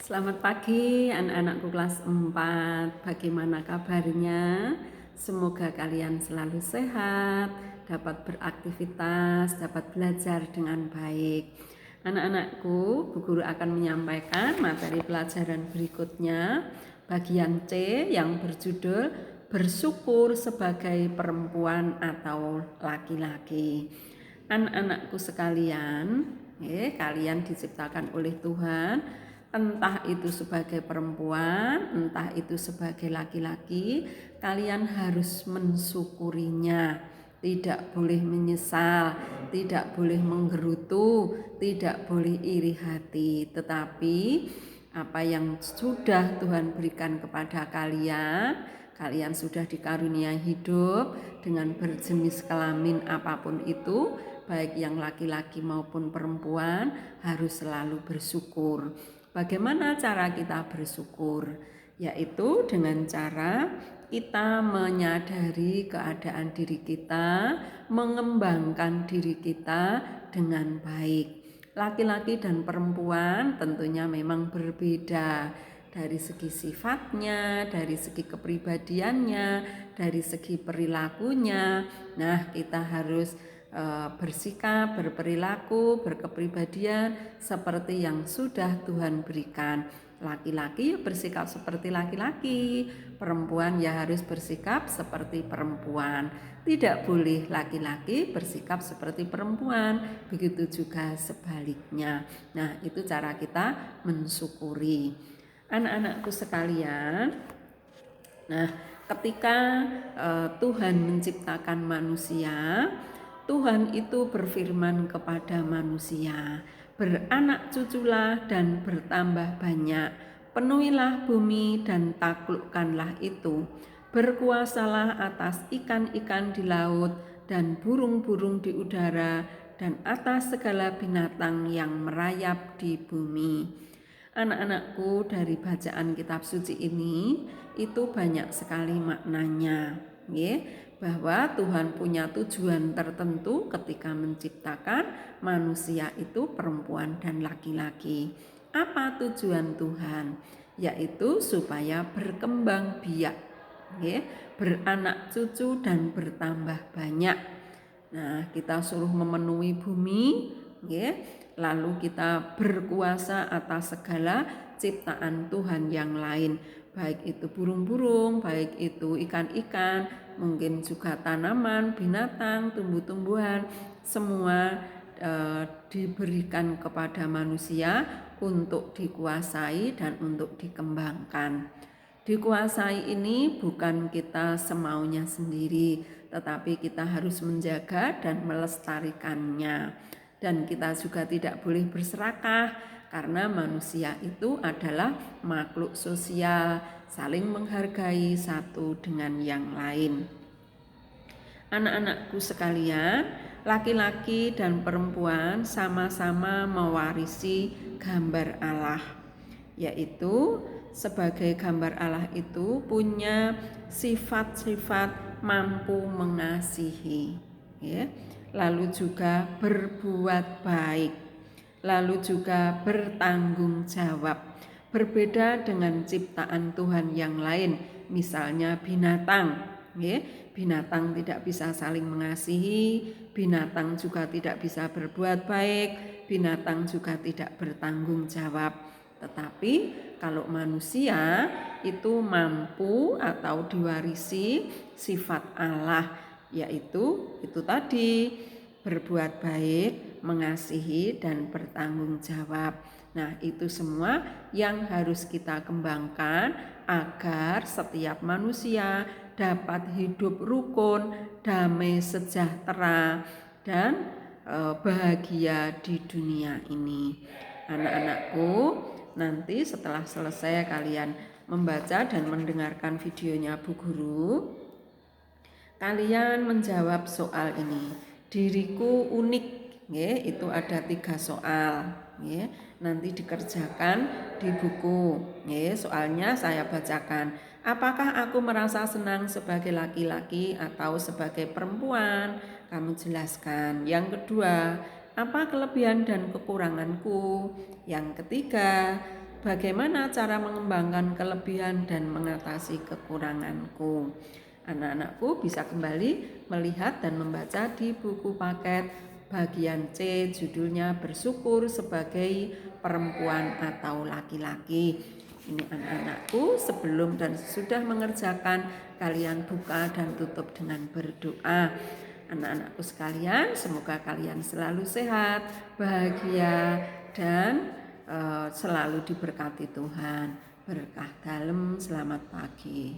Selamat pagi anak-anakku kelas 4. Bagaimana kabarnya? Semoga kalian selalu sehat, dapat beraktivitas, dapat belajar dengan baik. Anak-anakku, Bu Guru akan menyampaikan materi pelajaran berikutnya, bagian C yang berjudul bersyukur sebagai perempuan atau laki-laki. Anak-anakku sekalian, kalian diciptakan oleh Tuhan, entah itu sebagai perempuan, entah itu sebagai laki-laki, kalian harus mensyukurinya. Tidak boleh menyesal, tidak boleh menggerutu, tidak boleh iri hati. Tetapi apa yang sudah Tuhan berikan kepada kalian, kalian sudah dikarunia hidup dengan berjenis kelamin apapun itu, baik yang laki-laki maupun perempuan, harus selalu bersyukur. Bagaimana cara kita bersyukur? Yaitu dengan cara kita menyadari keadaan diri kita, mengembangkan diri kita dengan baik. Laki-laki dan perempuan tentunya memang berbeda dari segi sifatnya, dari segi kepribadiannya, dari segi perilakunya. Nah, kita harus bersikap, berperilaku, berkepribadian seperti yang sudah Tuhan berikan. Laki-laki bersikap seperti laki-laki, perempuan ya harus bersikap seperti perempuan. Tidak boleh laki-laki bersikap seperti perempuan, begitu juga sebaliknya. Nah, itu cara kita mensyukuri. Anak-anakku sekalian, nah ketika Tuhan menciptakan manusia, Tuhan itu berfirman kepada manusia, beranak cuculah dan bertambah banyak, penuhilah bumi dan taklukkanlah itu, berkuasalah atas ikan-ikan di laut dan burung-burung di udara dan atas segala binatang yang merayap di bumi. Anak-anakku, dari bacaan kitab suci ini itu banyak sekali maknanya, bahwa Tuhan punya tujuan tertentu ketika menciptakan manusia itu perempuan dan laki-laki. Apa tujuan Tuhan? Yaitu supaya berkembang biak, beranak cucu dan bertambah banyak. Nah, kita suruh memenuhi bumi, lalu kita berkuasa atas segala ciptaan Tuhan yang lain, baik itu burung-burung, baik itu ikan-ikan, mungkin juga tanaman, binatang, tumbuh-tumbuhan, semua diberikan kepada manusia untuk dikuasai dan untuk dikembangkan. Dikuasai ini bukan kita semaunya sendiri, tetapi kita harus menjaga dan melestarikannya. Dan kita juga tidak boleh berserakah, karena manusia itu adalah makhluk sosial, saling menghargai satu dengan yang lain. Anak-anakku sekalian, laki-laki dan perempuan sama-sama mewarisi gambar Allah, yaitu sebagai gambar Allah itu punya sifat-sifat mampu mengasihi, lalu juga berbuat baik, lalu juga bertanggung jawab. Berbeda dengan ciptaan Tuhan yang lain, misalnya binatang, binatang tidak bisa saling mengasihi, binatang juga tidak bisa berbuat baik, binatang juga tidak bertanggung jawab. Tetapi kalau manusia itu mampu atau diwarisi sifat Allah, yaitu itu tadi, berbuat baik, mengasihi, dan bertanggung jawab. Nah, itu semua yang harus kita kembangkan agar setiap manusia dapat hidup rukun, damai sejahtera, dan bahagia di dunia ini. Anak-anakku, nanti setelah selesai kalian membaca dan mendengarkan videonya Bu Guru, kalian menjawab soal ini. Diriku unik, itu ada 3 soal, nanti dikerjakan di buku. Soalnya saya bacakan. Apakah aku merasa senang sebagai laki-laki atau sebagai perempuan? Kamu jelaskan. Yang kedua, apa kelebihan dan kekuranganku? Yang ketiga, bagaimana cara mengembangkan kelebihan dan mengatasi kekuranganku. Anak-anakku bisa kembali melihat dan membaca di buku paket bagian C, judulnya Bersyukur sebagai Perempuan atau Laki-laki. Ini anak-anakku, sebelum dan sesudah mengerjakan, kalian buka dan tutup dengan berdoa. Anak-anakku sekalian, semoga kalian selalu sehat, bahagia, dan selalu diberkati Tuhan. Berkah dalam, selamat pagi.